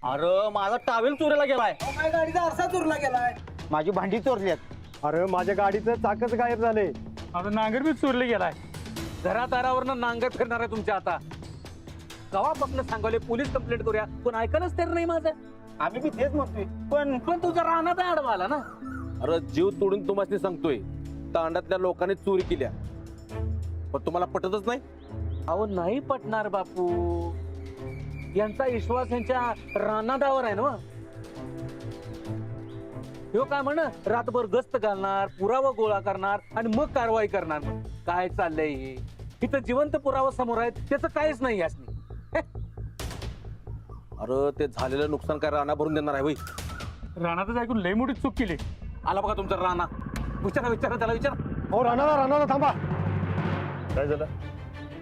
अरे माझा टावेल चोरीला गेलाय. माझ्या गाडीचा आरसा चोरला गेलाय. माझी भांडी चोरल्यात. अरे माझ्या गाडीचं चाकच गायब झाले. आता नांगर बी चोरले गेलाय. घरादारावरनं नांगर फिरणार आहे तुमच्या आता. गावापासून सांगवले पोलीस कंप्लेंट करूया पण ऐकायलाच तर नाही माझं. आम्ही बी तेच म्हणतोय पण पण तुझा रानात आडवा आला ना. अरे जीव तोडून तुम्हाला सांगतोय तांडातल्या लोकांनी चोरी केल्या पण तुम्हाला पटतच नाही. अहो नाही पटणार बापू. यांचा विश्वास यांच्या रानादावर आहे ना. ह्यो काय म्हण रातभर गस्त घालणार पुरावा गोळा करणार आणि मग कारवाई करणार. काय चाललंय हे? इथं जिवंत पुरावा समोर आहेत त्याचं काहीच नाही यासनी. अरे ते झालेलं नुकसान काय राणा भरून देणार आहे भाई. रानातच ऐकून लई मोठी चूक केली. आला बघा तुमचा राणा. विचारा त्याला विचारा. हो राणा थांबा. काय झालं?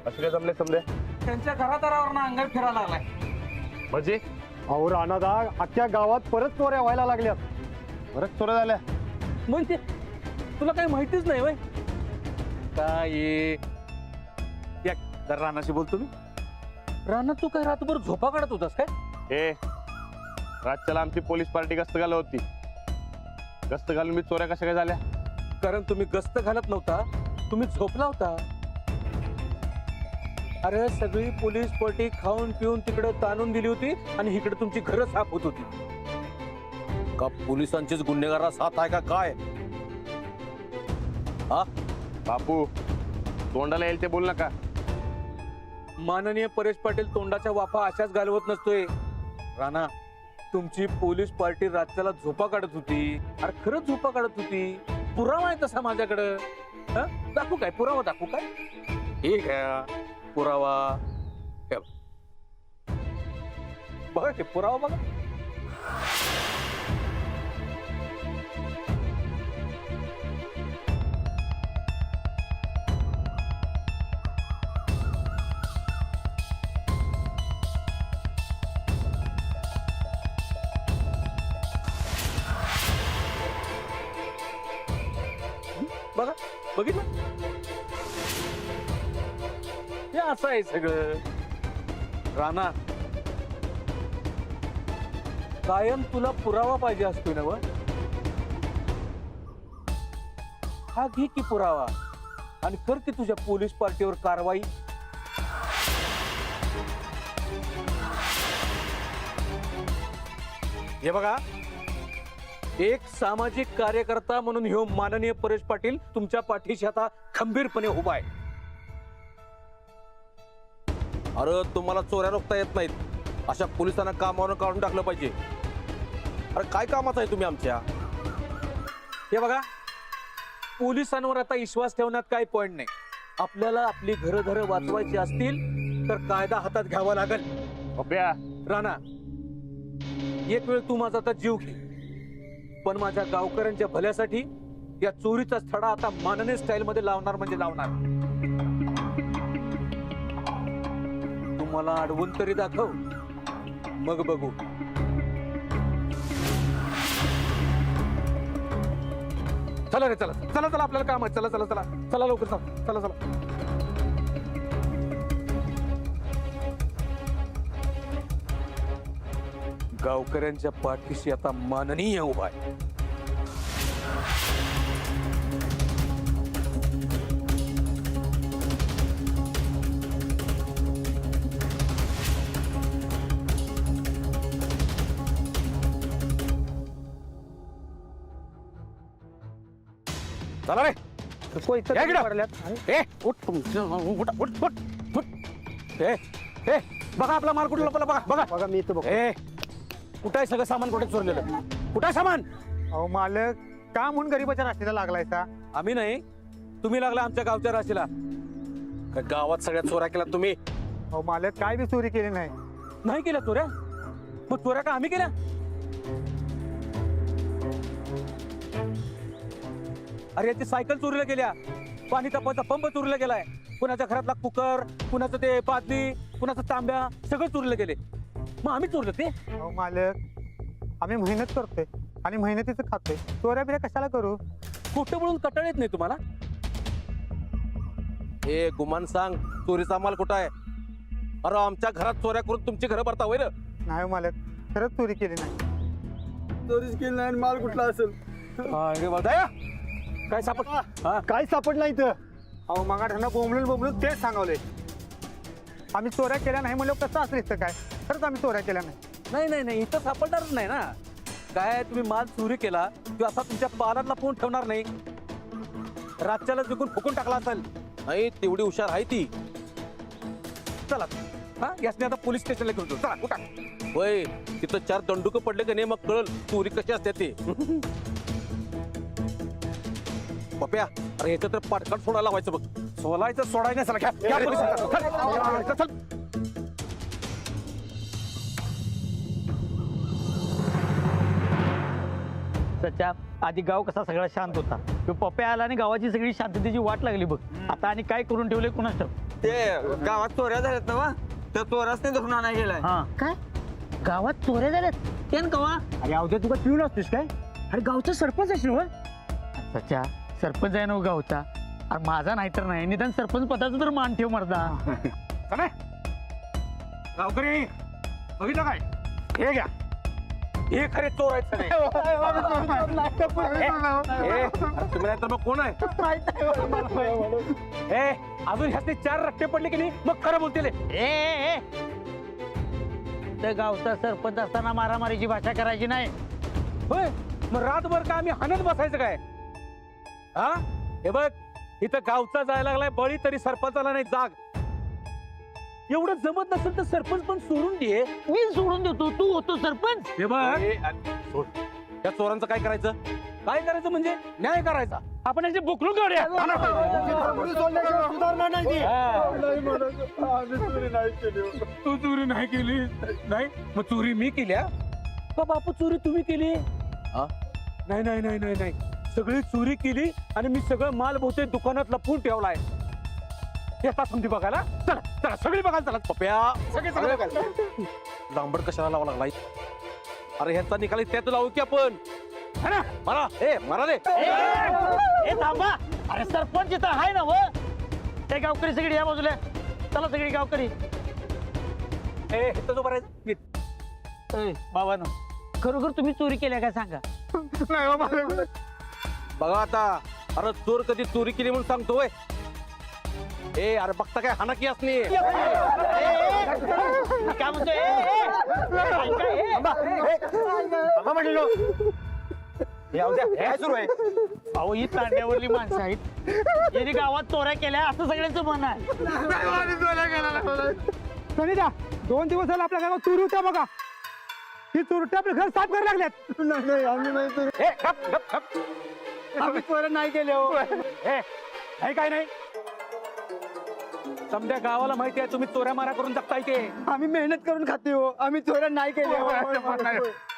असे काय जमले समजे? त्यांच्या घरादारावर अंगात फिरायला लागलाय. म्हणजे अहो राणादा अख्ख्या गावात परत चोऱ्या व्हायला लागल्यात. परत चोऱ्या झाल्या म्हणजे तुला काही माहितीच नाही वय काय ये? या जरा रानाशी बोलतो मी. रानात तू काय रातभर झोपा काढत होतास काय? ए रातच्याला आमची पोलीस पार्टी गस्त घालत होती. गस्त घालून मी चोऱ्या कशा काय झाल्या? कारण तुम्ही गस्त घालत नव्हता, तुम्ही झोपला होता. अरे सगळी पोलीस पार्टी खाऊन पिऊन तिकडे ताणून दिली होती आणि इकडे तुमची घरं साफ होत होती. का पोलिसांचेच गुन्हेगाराला साथ आहे का काय? हा बापू तोंडाला येईल ते बोल नका. माननीय परेश पाटील तोंडाच्या वाफा अशाच घालवत नसतोय. राणा तुमची पोलीस पार्टी रात्याला झोपा काढत होती. अरे खरंच झोपा काढत होती. पुरावा आहे तसा माझ्याकडं. दाखवू काय? पुरावा दाखवू काय? ठीक आहे पुरावा. हे बघा ते पुरावा बघा. बघा बघितलं. हे असं आहे सगळं. राणा कायम तुला पुरावा पाहिजे असतोय ना. हा घे की पुरावा आणि कर की तुझ्या पोलीस पार्टीवर कारवाई. हे बघा एक सामाजिक कार्यकर्ता म्हणून ह्यो माननीय परेश पाटील तुमच्या पाठीशी आता खंबीरपणे उभा आहे. अरे तुम्हाला चोऱ्या रोखता येत नाहीत. अशा पोलिसांना कामावरून काढून टाकलं पाहिजे. अरे काय कामाचं आहे तुम्ही आमच्या? हे बघा पोलिसांवर आता विश्वास ठेवण्यात काही पॉइंट नाही. आपल्याला आपली घरं वाचवायची असतील तर कायदा हातात घ्यावा लागेल. बब्या राणा एक वेळ तू माझा आता जीव घे पण माझ्या गावकऱ्यांच्या भल्यासाठी या चोरीचा स्थडा आता माननीय स्टाईल मध्ये लावणार म्हणजे लावणार. तू मला अडवून तरी दाखव मग बघू. चला रे चला चला चला आपल्याला काम आहे. चला चला चला चला लवकर चला चला चला. गावकऱ्यांच्या पाठीशी आता माननीय उभा आहे. चला रे. या इकडं. ए, उठ तुमचं, उठ, उठ, उठ, उठ. ए, ए, बघा आपला माल कुठला लपला बघा बघा. बघा मी इथं बघ. ए कुठं आहे सगळं सामान? कुठे चोरलेलं? कुठं आहे सामान? अहो मालक का म्हणून गरीबाच्या राशीला लागलायचा? आम्ही नाही तुम्ही लागला आमच्या गावच्या राशीला. काय गावात सगळ्या चोऱ्या केल्या तुम्ही? अहो मालक काय बी चोरी केली नाही. नाही केल्या चोऱ्या? मग चोऱ्या का आम्ही केल्या? अरे याची सायकल चोरीला गेल्या. पाणी तापवायचा पंप चोरीला गेलाय. कुणाच्या घरातला कुकर, कुणाचं ते पातळी, कुणाचं तांब्या सगळं चोरीला गेले. मग आम्ही चोरलं ते? अहो मालक आम्ही मेहनत करतोय आणि मेहनतीचं खातोय. चोऱ्या बिऱ्या कशाला करू? खोटं बोलून कटाळ येत नाही तुम्हाला? ए गुमान सांग चोरीचा माल कुठं आहे? अरे आमच्या घरात चोऱ्या करून तुमची घरं भरता होय रे? नाही हो मालक खरंच चोरी केली नाही. चोरीच केली नाही आणि माल कुठला असेल? अरे बाबा काय सापड हा काही सापडलं नाही इथं. अहो मगा त्यांना बोंबलून तेच सांगवलंय. आम्ही चोऱ्या केल्या नाही म्हणलं कसं असं इथं काय. खरंच आम्ही चोऱ्या केल्या नाही. नाही नाही नाही इथं सापडणारच नाही ना. काय तुम्ही माल चोरी केला किंवा असा तुमच्या पालात लपवून ठेवणार नाही. रातच्याला विकून फुकून टाकला असेल. नाही तेवढी हुशार आहे ती. चला हा यासने आता पोलीस स्टेशनला घेऊन जाऊ. चला उठा. होय तिथं 4 दंडुक पडले का नाही मग कळल चोरी कशी असते ते. पप्या अरे याचं तर पाटकाट सोडायला लावायचं बघ. सोलायचं सोडायचं चला घ्या पोलिसांना. चल, चल. सच्या आधी गाव कसा सगळा शांत होता. तो पप्या आला आणि गावाची सगळी शांततेची वाट लागली बघ. आता आणि काय करून ठेवले कुणाच ठाऊक. ते गावात चोऱ्या झाल्यात ना तर चोराच नाही धरून आणायला गेलाय. हा काय गावात चोऱ्या झाल्यात त्यान कवा. अरे अवध्या तुका पिऊन असतोस काय. अरे गावचा सरपंच असेल हो. सच्या सरपंच आहे ना हो गावचा. अरे माझा नाहीतर नाही निदान सरपंच पदाचा तर मान ठेव मर्दा. गावकरी बघितलं काय हे घ्या. हे खरे चोर आहेत सगळे. तुम्ही नाही तर मग कोण आहे? ए अजून ह्याचे 4 रट्टे पडले की नाही मग खरं बोलतील. ए तर गावचा सरपंच असताना मारामारीची भाषा करायची नाही. होय मग रातभर का आम्ही हाणत बसायचं काय. हा हे बघ इथं गावचा जायला लागलाय बळी तरी सरपंचाला नाही जाग. एवढं जमत नसेल तर सरपंच पण सोडून दे. मी सोडून देतो तू होतो सरपंच. हे बघ सोड. त्या चोरांचं काय करायचं? काय करायचं म्हणजे न्याय करायचा. आपण याचे बोकलून काढूया. सुधारणा नाही ती. तू चोरी नाही केली नाही मग चोरी मी केल्या का बापू चोरी तुम्ही केली. हा? नाही नाही नाही नाही नाही सगळी चोरी केली आणि मी सगळं माल बहुतेक दुकानात लपवून ठेवलाय. येतात समजी बघायला. चला चला सगळी बघायला चला. पप्या सगळे सगळे बघायला. लांबड कशाला लावा लागलाय? अरे ह्याचा निकाल त्यात लावू की आपण. है ना? मारा ए मारा रे. ए थांबा. अरे सरपंच इथं आहे ना व. ते गावकरी सगळी या बाजूला. चला सगळी गावकरी. ए इथं जो बरायचं. बाबानो खरोखर तुम्ही चोरी केल्या का सांगा. बघा आता अरे चोर कधी चोरी केली म्हणून सांगतोय. ए अरे बघता काय हाना की असली. काय म्हणतोय. काय सुरू आहे. अहो ही तांड्यावरली माणसं आहेत. यांनी गावात चोऱ्या केल्या असं सगळ्यांचं मन आहे. सनीदा 2 दिवस झाले आपल्या गावात चोरी होत्या बघा. ही चोरटे आपलं घर साफ करायला लागल्यात. नाही आम्ही नाही चोरी. ए गप गप गप. आम्ही चोऱ्या नाही केल्या हो. ए नाही काय नाही. समध्या गावाला माहिती आहे तुम्ही चोऱ्या मारा करून जगताय ते. आम्ही मेहनत करून खाते हो. आम्ही चोऱ्या नाही केल्या हो.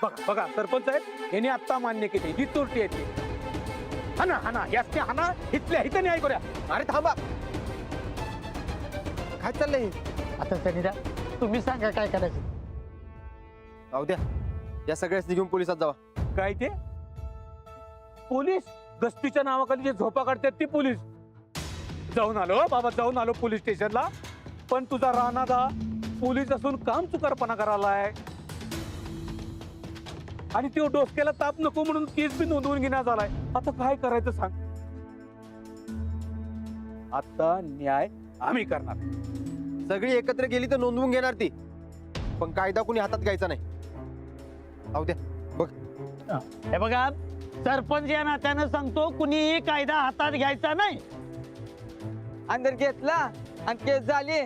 बघा बघा सरपंच आहेत यांनी आता मान्य केली ही चोरटी आहे ती. हाना हाना यासने हाना इथल्या इथं न्याय करूया. अरे थांबा. काय चाललंय. आता सनीदा तुम्ही सांगा काय करायचं. अवध्या या सगळ्याच घेऊन पोलिसात जावा. काय ते पोलीस गस्तीच्या नावाखाली जे झोपा काढतात ती पोलीस. जाऊन आलो बाबा जाऊन आलो पोलीस स्टेशनला. पण तुझा राणादा पोलीस असून काम चुकारपणा करायलाय आणि तो डोसक्याला ताप नको म्हणून केस बी नोंदवून घेण्यात आलाय. आता काय करायचं सांग. आता न्याय आम्ही करणार. सगळी एकत्र गेली तर नोंदवून घेणार ती. पण कायदा कुणी हातात घ्यायचा नाही. अवध्या बघ. हे बघा सरपंच या नात्यानं सांगतो कुणीही कायदा हातात घ्यायचा नाही. अंदर घेतला आणि केस झाली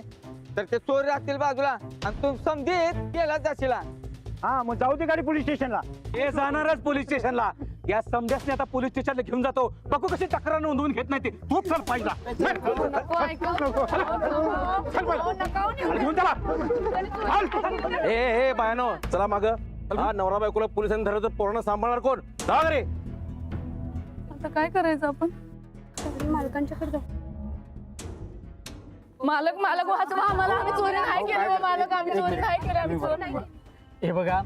तर ते चोर राहतील बाजूला आणि तू समजेत केला जाशील. हा मग जाऊ दे गाडी पोलीस स्टेशनला. हे जाणारच पोलीस स्टेशनला. या समजासने आता पोलीस स्टेशनला घेऊन जातो. बघू कशी तक्रार नोंदवून घेत नाही ते. तू चल पाहिजे घेऊन चला. ए ए बायानो चला माग. हा नवरा बायकोला पोलिसांनी धरलं तर पोरांना सांभाळणार कोण? जा रे. आता काय करायचं आपण. मालकांच्याकडे जाऊ. मालक मालक वाचवा आम्हाला. आम्ही चोरी नाही केली हो मालक. आम्ही चोरी नाही केली. आम्ही चोरी नाही केली. हे बघा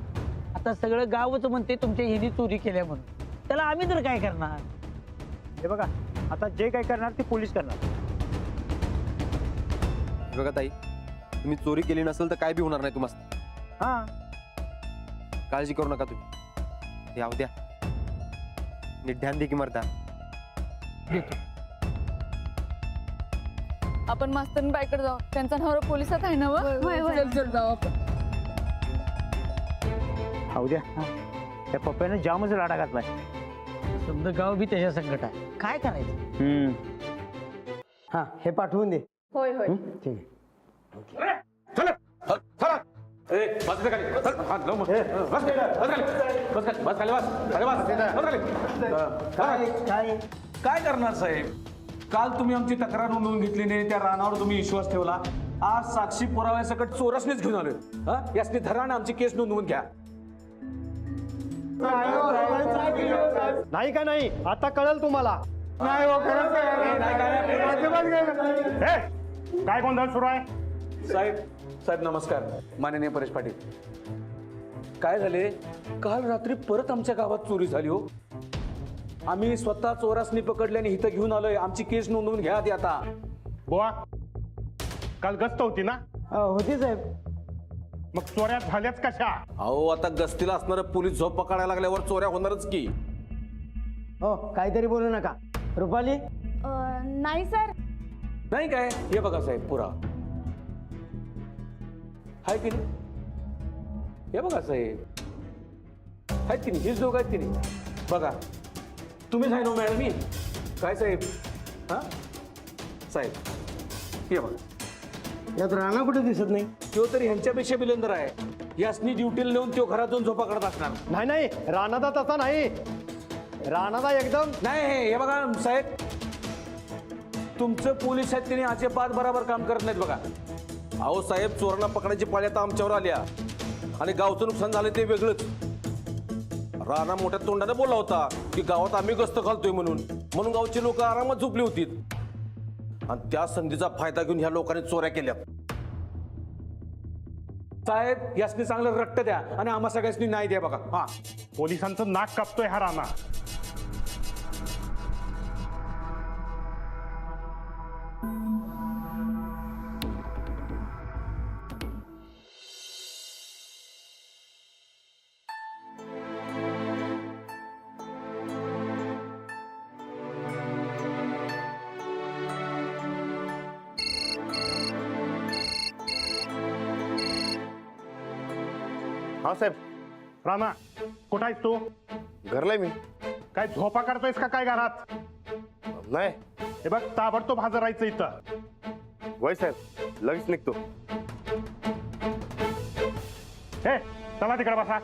आता सगळं गावच म्हणते तुमच्या हिनी चोरी केल्या म्हणून. त्याला आम्ही तर काय करणार. हे बघा आता जे काय करणार ते पोलीस करणार. बघा ताई तुम्ही चोरी केली नसेल तर काय बी होणार नाही तुम्हाला. हा काळजी करू नका तुम्ही. याव द्या, नीट ध्यान दे की मर्दा. आपण मास्तरन बाईकडे जाऊ, त्यांचा नवरा पोलिसात आहे ना व? चल चल जाऊ आपण. खाऊ द्या. त्या पप्प्यानं जामच लाडा घातलाय. समजा गाव बी त्याच्या संकट आहे, काय करायचं. हा हे पाठवून दे. होय होय ठीक आहे. काय करणार साहेब? काल तुम्ही आमची तक्रार नोंदवून घेतली नाही, त्या रानावर तुम्ही विश्वास ठेवला. आज साक्षी पुराव्यासकट चोरसनेच घेऊन आलोय. हा यासनी धरा आणि आमची केस नोंदवून घ्या. नाही का नाही, आता कळेल तुम्हाला. नाही हो, खरंच काय गोंधळ सुरू आहे? साहेब नमस्कार. माननीय परेश पाटील, काय झाले, काल रात्री परत आमच्या गावात चोरी झाली हो. आम्ही स्वतः चोरासनी पकडल्याने इथं घेऊन आलोय. आमची केस नोंदवून घ्या ती आता. बुवा, काल गस्त होती ना? होती साहेब. मग चोऱ्या झाल्याच कशा? अहो आता गस्तीला असणारे पोलीस झोप पकडायला लागल्यावर चोऱ्या होणारच की. हो काहीतरी बोलू नका. रुपाली नाही सर. नाही काय, हे बघा साहेब पुरा हाय की नाही. हे बघा साहेब, आहेत की नाही, हेच दोघं आहेत की नाही. बघा तुम्हीच आहे ना मॅडम. मी काय साहेब, हा साहेब हे बघा, यात राणा कुठे दिसत नाही. तो तरी ह्यांच्यापेक्षा बिलंदर आहे. यासनी ड्युटीला नेऊन तो घरातून झोपा काढत असणार. नाही नाही, राणादा तसा नाही. राणादा एकदम नाही हे बघा साहेब, तुमचं पोलीस आहेत त्यांनी अजिबात बरोबर काम करत नाहीत बघा. अहो साहेब, चोरांना पकडायची पाळी आता आमच्यावर आल्या आणि गावचं नुकसान झालं ते वेगळंच. राणा मोठ्या तोंडाने बोलला होता की गावात आम्ही गस्त घालतोय म्हणून गावची लोक आरामात झोपली होती. आणि त्या संधीचा फायदा घेऊन ह्या लोकांनी चोऱ्या केल्या. साहेब यासनी चांगलं रट्ट द्या आणि आम्हा सगळ्यांनी नाही द्या बघा. हा पोलिसांचं नाक कापतोय हा राणा. हा साहेब. राणा कुठं आहेस तू? घरलाय मी. काय झोपा करतोयस का काय घरात? नाही हे बघ, ताबडतोब हजर राहायचं इथं. वय साहेब, लगेच निघतो. हे चला तिकडे बसा.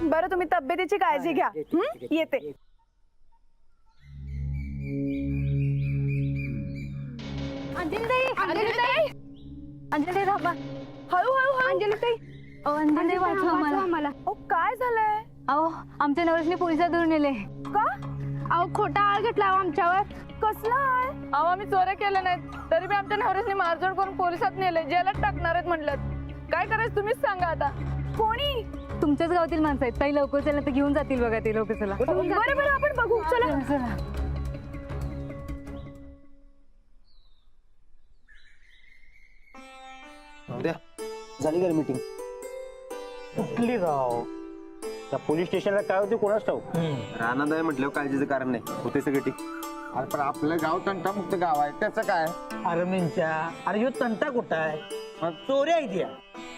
बरं तुम्ही तब्येतीची काळजी घ्या. येते. अंजली थांबा. हळू हळू हळू. अंजली ताई. अंजली वाचवा मला. काय झालंय? अहो आमच्या नवऱ्याने पोलिसात धरून नेले. का? अहो खोटा आळ घेतला आमच्यावर. कसला आळ? अहो आम्ही चोऱ्या केल्या नाहीत, तरी बी आमच्या नवऱ्याने मारझोड करून पोलिसात नेले. जेलात टाकणार आहेत म्हणलं. काय करायचं तुम्हीच सांगा आता. कोणी? तुमच्याच गावातील माणसं आहेत. काही लवकर चला तर घेऊन जातील बघा ते लोक. चला बरं आपण बघू. चला चला. द्या, झाली का मीटिंग? कुठली गाव? त्या पोलीस स्टेशनला काय होते कोणाच ठाऊक. राणादा आहे म्हटल्यावर काळजीचं कारण नाही, होते सगळे ठीक. अरे पण आपलं गाव तंटामुक्त गाव आहे, त्याचं काय. अरे मिंच्या, अरे ह्यो तंटा कुठं आहे? चोऱ्या आहेत या,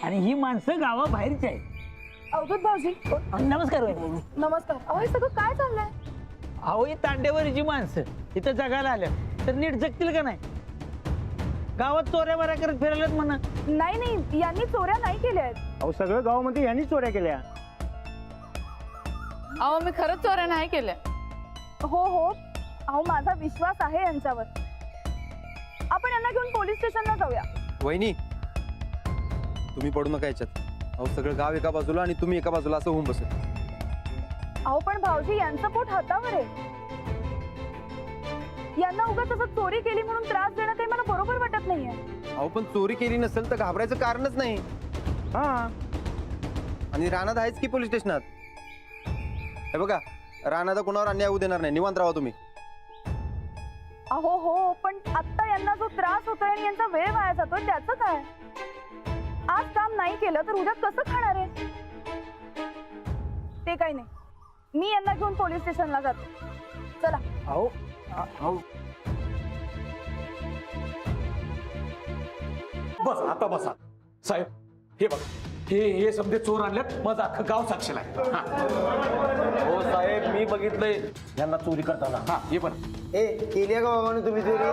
आणि ही माणसं गावाबाहेरची आहेत. अवधूत भाऊजी. नमस्कार वहिनी. नमस्कार. अहो हे सगळं काय चाललंय? अहो ही तांड्यावरची माणसं इथं जगायला आल्या तर नीट जगतील का नाही? गावात चोऱ्या बऱ्या करत फिरायलाच म्हणा. नाही नाही, यांनी चोऱ्या नाही केल्या आहेत. अहो सगळं गावामध्ये यांनी चोऱ्या केल्या. अहो मी खरंच चोऱ्या नाही केल्या. हो हो, अहो माझा विश्वास आहे यांच्यावर. आपण यांना घेऊन पोलीस स्टेशनला जाऊया. वहिनी, तुम्ही पडू नका याच्यात. अहो सगळं गाव एका बाजूला आणि तुम्ही एका बाजूला असं होऊन बसेल. अहो पण भाऊजी यांचं पोट हातावर आहे. यांना उगाच असं चोरी केली म्हणून त्रास देणं काही मला बरोबर वाटत नाहीये. अहो पण चोरी केली नसेल तर घाबरायचं कारणच नाही. हा, आणि राणादा आहेच की पोलीस स्टेशनात. हे बघा, राणादा कोणावर अन्याय होऊ देणार नाही, निवांत राहा तुम्ही. अहो हो, पण आता यांना जो त्रास होतोय आणि यांचा वेळ वाया जातोय त्याचं काय? आज काम नाही केलं तर उद्या कसं खाणार आहे? ते काही नाही, मी यांना घेऊन पोलीस स्टेशनला जातो. चला. अहो बस आता बसा साहेब. हे बघा, हे समजे चोर आणल्यात, माझं अख्खं गाव साक्षीला आहे. हो साहेब, मी बघितलंय यांना चोरी करताना. हा हे पण. ए केली का बाबांनी तुम्ही चोरी?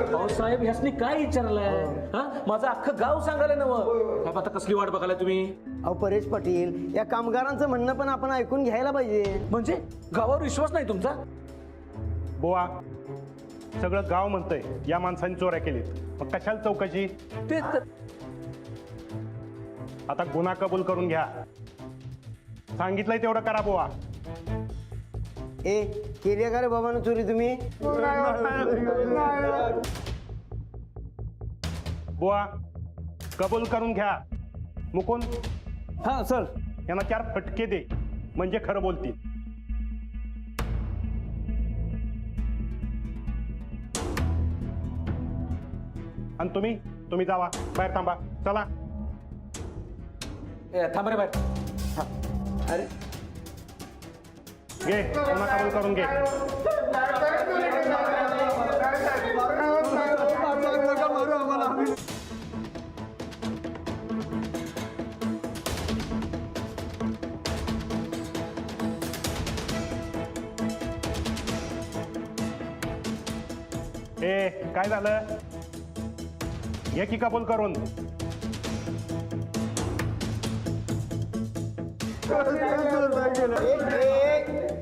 अहो साहेब, ह्यासनी काय विचारलंय? हा, माझं अख्खं गाव सांगायला नवं. साहेब आता कसली वाट बघायला तुम्ही? अहो परेश पाटील, या कामगारांचं म्हणणं पण आपण ऐकून घ्यायला पाहिजे. म्हणजे गावावर विश्वास नाही तुमचा? बुवा, सगळं गाव म्हणतंय या माणसाने चोऱ्या केलीत, मग कशाला चौकशी? ते आता गुन्हा कबूल करून घ्या. सांगितलंय तेवढं करा बुवा. ए केली का रे बाबांनी चोरी तुम्ही? बुवा, कबूल करून घ्या. मुकुंद, हा सर. यांना 4 फटके दे, म्हणजे खरं बोलतील. आणि तुम्ही जावा, बाहेर थांबा. चला. थांब रे बाहेर. अरे घे, गुन्हा कबूल करून घे. ए काय झालं? घे की कबूल करून.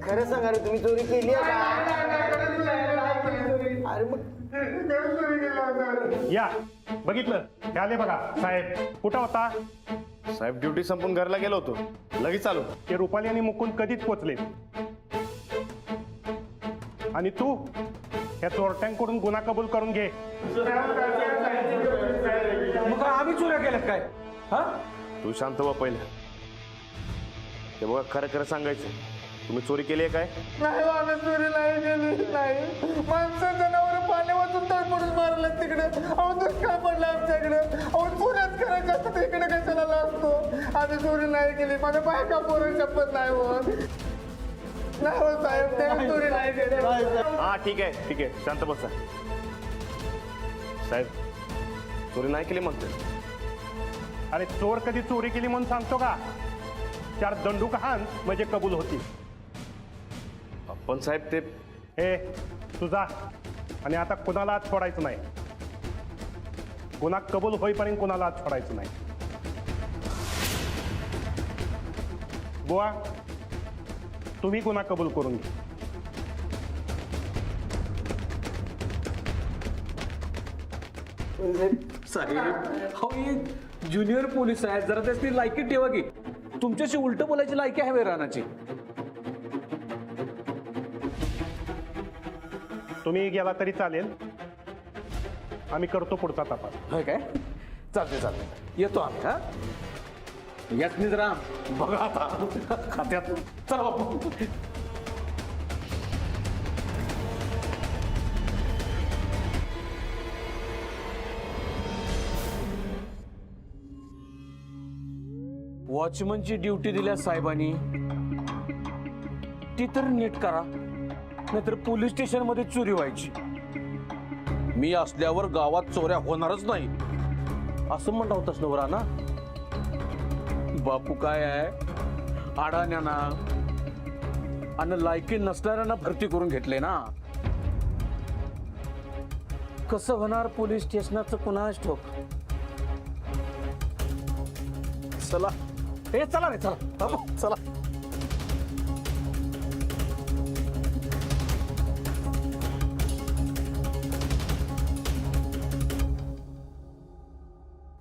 खरं सांगा रे, तुम्ही चोरी केली आहे का? अरे मग या, बघितलं? हे आले बघा. साहेब कुठं होता? साहेब ड्युटी संपून घरला गेलो होतो, लगेच आलो. ते रुपाली आणि मुकुंद कधीच पोचले. आणि तू या चोरट्यांकडून गुन्हा कबूल करून घे. मग काय आम्ही चोऱ्या केल्यात काय? हा, तू शांत व्हा पहिले. ते बघा, खरं खरं सांगायचं, तुम्ही चोरी केली आहे काय? नाही, आम्ही चोरी नाही केली. नाही, माणसं जनावर पाणी वाचून तडपडून मारलं तिकडे. अहो दुष्काळ पडला आमच्याकडे. अहो चोऱ्याच करायचं असतं, इकडे कशाला असतो? आम्ही चोरी नाही केली. माझ्या बायका पोरं शपथ नाही होत. नाही हो साहेब, ते चोरी नाही केली. हा ठीक आहे, ठीक आहे, शांत बसा. साहेब चोरी नाही केली म्हणते. अरे चोर कधी चोरी केली म्हणून सांगतो का? 4 दंडूक हाण म्हणजे कबूल होती. पण साहेब ते ए तुझा, आणि आता कुणाला आज सोडायचं नाही. गुन्हा कबूल होईपर्यंत कुणाला आज सोडायचं नाही. बुवा, तुम्ही गुन्हा कबूल करून घ्या. साहेब अहो हे ज्युनियर पोलीस आहेत, जरा त्याची लायकी ठेवा की. तुमच्याशी उलट बोलायची लायकी आहे रानाची. तुम्ही गेला तरी चालेल, आम्ही करतो पुढचा तपास. होय काय? चालते चालते, येतो आम्ही. हा, याच जरा बघा आता खात्यात. चला बापू. वॉचमनची ड्युटी दिल्या साहेबांनी, ती तर नीट करा, नाहीतर पोलीस स्टेशन मध्ये चोरी व्हायची. मी असल्यावर गावात चोऱ्या होणारच नाही असं म्हणता होतास नवरा ना? बापू काय आहे, अडाण्यांना आणि लायकी नसणाऱ्यांना भरती करून घेतले ना. कसं होणार पोलीस स्टेशनाचं कुणाच ठोक. चला ए चला रे, चला बापू, चला.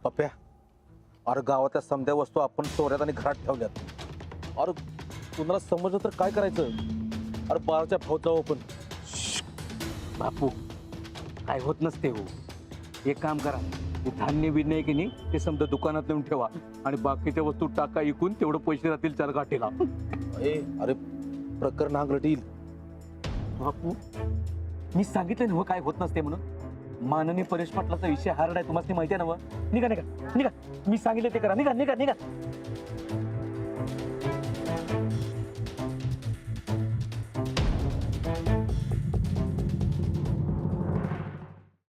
पप्प्या, अरे गावातल्या समध्या वस्तू आपण चोऱ्यात आणि घरात ठेवल्यात. अरे कुणाला समजलं तर काय करायचं? अरे बाराच्या भाव जाऊ आपण. बापू काय होत नसते हो. एक काम करा, ते धान्य बिन्य की नाही ते समजा दुकानात नेऊन ठेवा आणि बाकीच्या वस्तू टाका इकून, तेवढं पैसे राहतील 4 गाठीला. अरे प्रकरण आंगलट येईल. बापू मी सांगितलं ना हो, काय होत नसते म्हणून. माननीय परेश पाटलाचा विषय हार्ड आहे तुम्हाला माहिती आहे ना? निघा निघा निघा, मी सांगितलं ते करा. निघा निघा निघा.